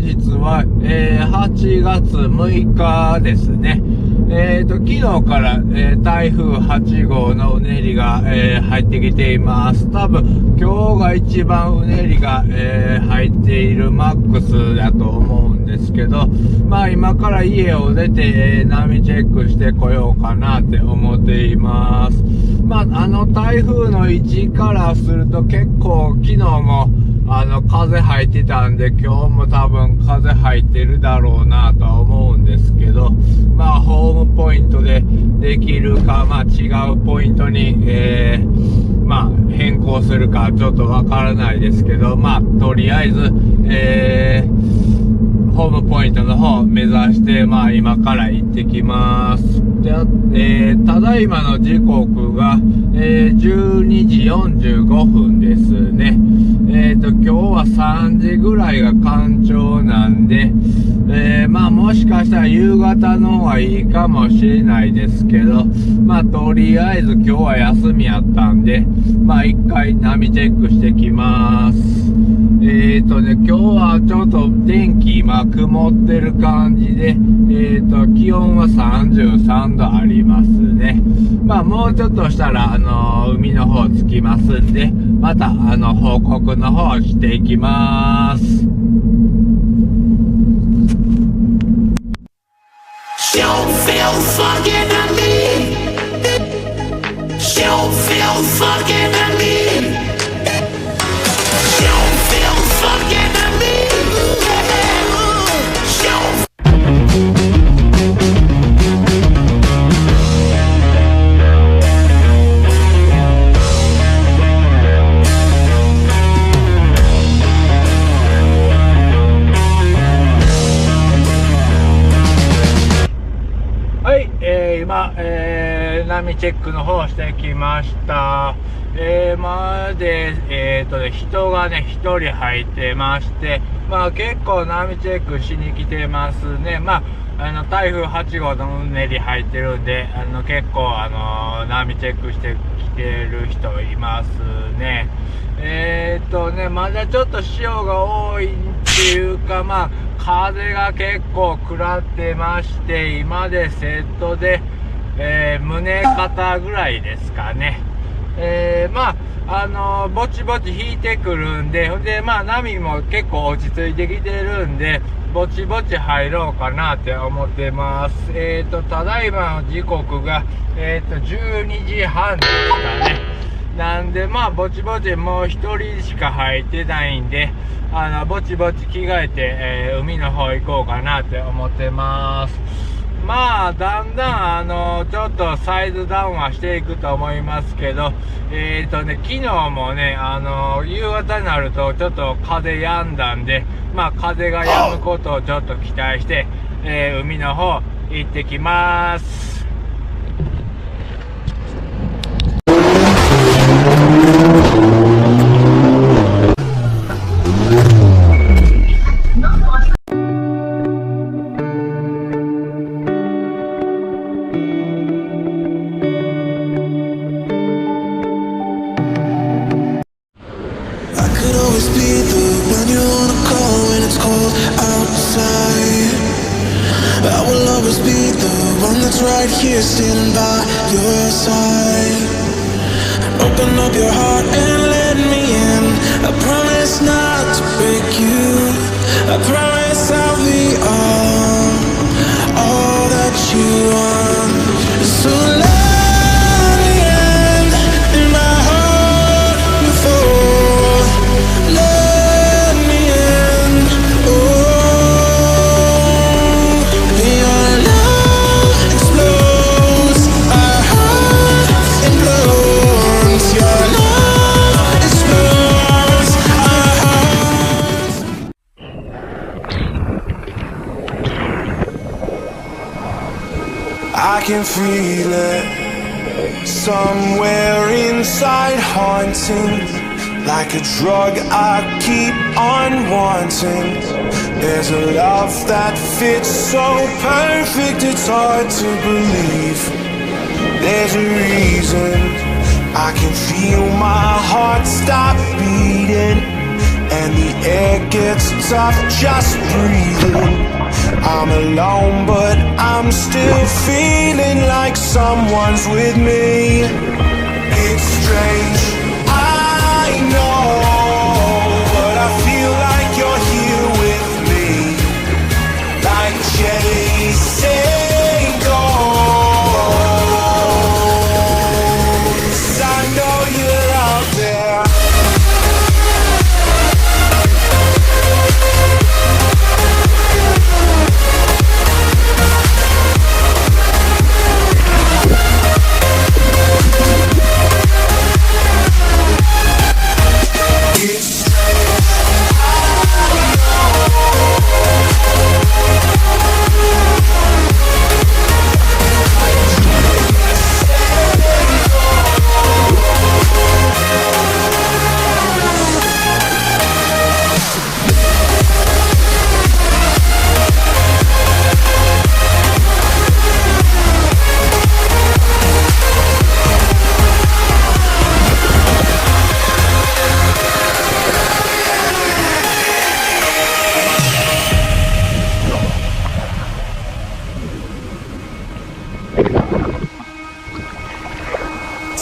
日は、8月6日ですね。昨日から、台風8号のうねりが、入ってきています。多分今日が一番うねりが、入っているマックスだと思うんですけど、まあ今から家を出て、波チェックしてこようかなって思っています。まあ台風の位置からすると結構昨日も風入ってたんで、今日も多分風入ってるだろうなとは思うんですけど、まあホームポイントでできるか、まあ違うポイントに、まあ変更するかちょっとわからないですけど、まあとりあえず、ホームポイントの方を目指して、まあ今から行ってきます。で、ただいまの時刻が、12時45分ですね。今日は3時ぐらいが干潮なんで、まあもしかしたら夕方の方がいいかもしれないですけど、まあとりあえず今日は休みやったんで、まあ一回波チェックしてきます。今日はちょっと天気今曇ってる感じで、気温は33度ありますね。まあもうちょっとしたら海の方着きますんで、また報告の方していきます。今、波チェックの方してきました。まで、人がね、一人入ってまして、まあ結構波チェックしに来てますね。まあ、台風8号のうねり入ってるんで、結構波チェックしてきてる人いますね。まだちょっと潮が多いっていうか、まあ、風が結構食らってまして、今でセットで、胸肩ぐらいですかね。まあ、ぼちぼち引いてくるんで、ほんで、まあ、波も結構落ち着いてきてるんで、ぼちぼち入ろうかなって思ってます。ただいまの時刻が、12時半ですかね。なんで、まあ、ぼちぼちもう一人しか入ってないんで、ぼちぼち着替えて、海の方行こうかなって思ってます。まあ、だんだん、ちょっとサイズダウンはしていくと思いますけど、昨日もね、夕方になるとちょっと風止んだんで、まあ、風が止むことをちょっと期待して、海の方行ってきます。Right here standing by your side. Open up your heart and let me in. I promise not to break you. I promise I'll be all that you want. So let me in my heart before. Let me in. Oh, your love explodes. Our heart implodes. Your love explodes. Our hearts. I can feel it somewhere inside, haunting like a drug I keep on wanting. There's a love that fits so perfect, it's hard to believe. There's a reason I can feel my heart stop beating, and the air air gets tough just breathing. I'm alone, but I'm still feeling like someone's with me. It's strange, I know, but I feel like you're here with me, like chasing ghosts. I know you're out there.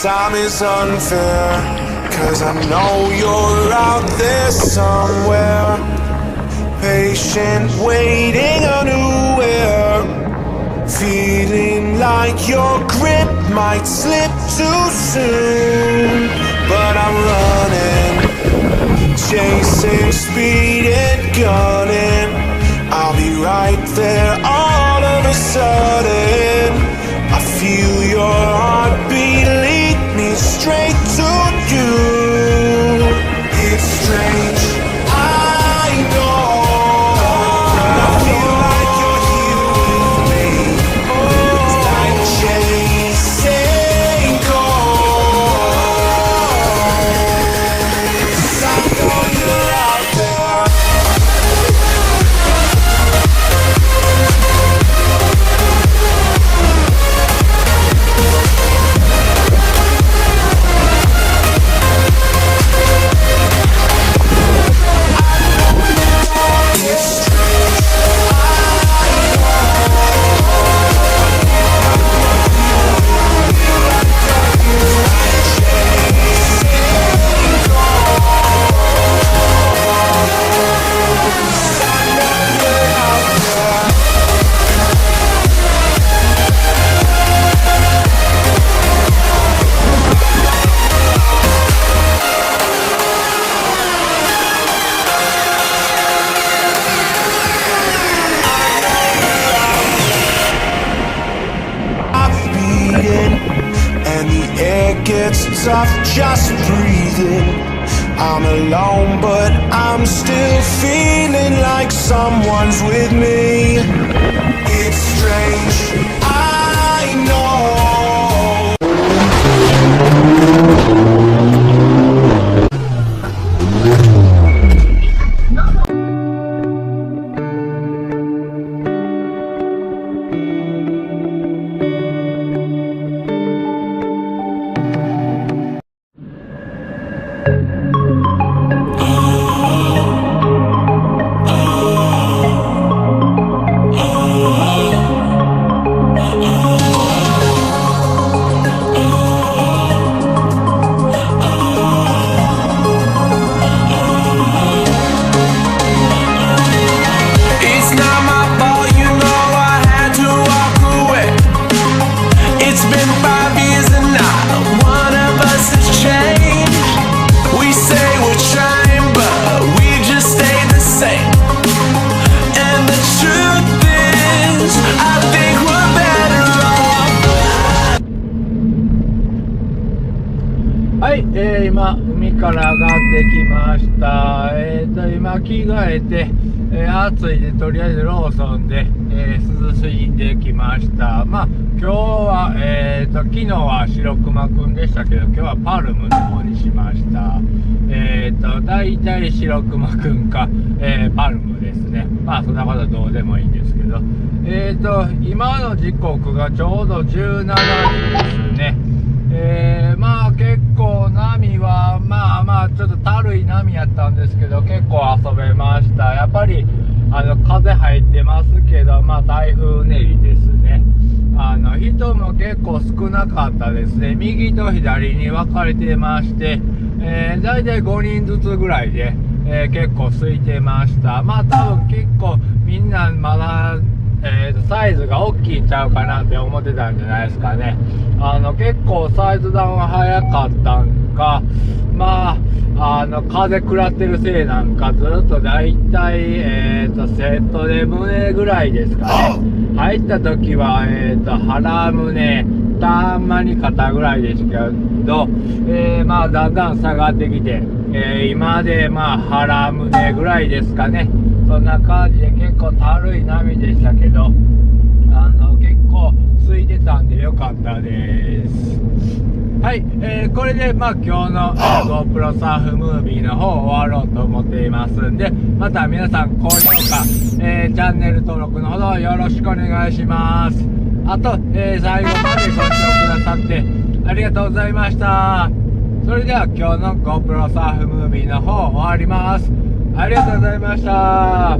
Time is unfair, 'cause I know you're out there somewhere, patient, waiting unaware, feeling like your grip might slip too soon. But I'm running, chasing speed and gunning. I'll be right there all of a sudden. I feel your heartbeat lead me straight to you. It's strange, I know, but I feel like you're here with me, like chasing ghosts. I know you're out there. And the air gets tough just breathing. I'm alone, but I'm still feeling like someone's with me. It's strange, I know.はい、今海から上がってきました。今着替えて、暑いでとりあえずローソンで、涼しんできました。まあ今日は昨日は白熊くんでしたけど、今日はパルムの方にしました。だいたい白熊くんか、パルムですね。まあそんなことはどうでもいいんですけど、今の時刻がちょうど17時ですね。まあ結構波はまあちょっとたるい波やったんですけど、結構遊べました。やっぱり風入ってますけど、台風うねりですね。人も結構少なかったですね。右と左に分かれてまして、だいたい5人ずつぐらいで、結構空いてました。多分結構みんなまだ、サイズが大きいんちゃうかなって思ってたんじゃないですかね。結構サイズダウン早かったんか、風食らってるせいなんか、ずっとだいたい、セットで胸ぐらいですかね。入った時は、腹胸、たまに肩ぐらいですけど、だんだん下がってきて、今で腹胸ぐらいですかね。そんな感じで結構たるい波でしたけど、結構空いてたんでよかったです。はい、これで今日の GoPro サーフムービーの方終わろうと思っていますんで、また皆さん高評価、チャンネル登録のほどよろしくお願いします。あと、最後までご視聴くださってありがとうございました。それでは今日の GoPro サーフムービーの方終わります。ありがとうございました。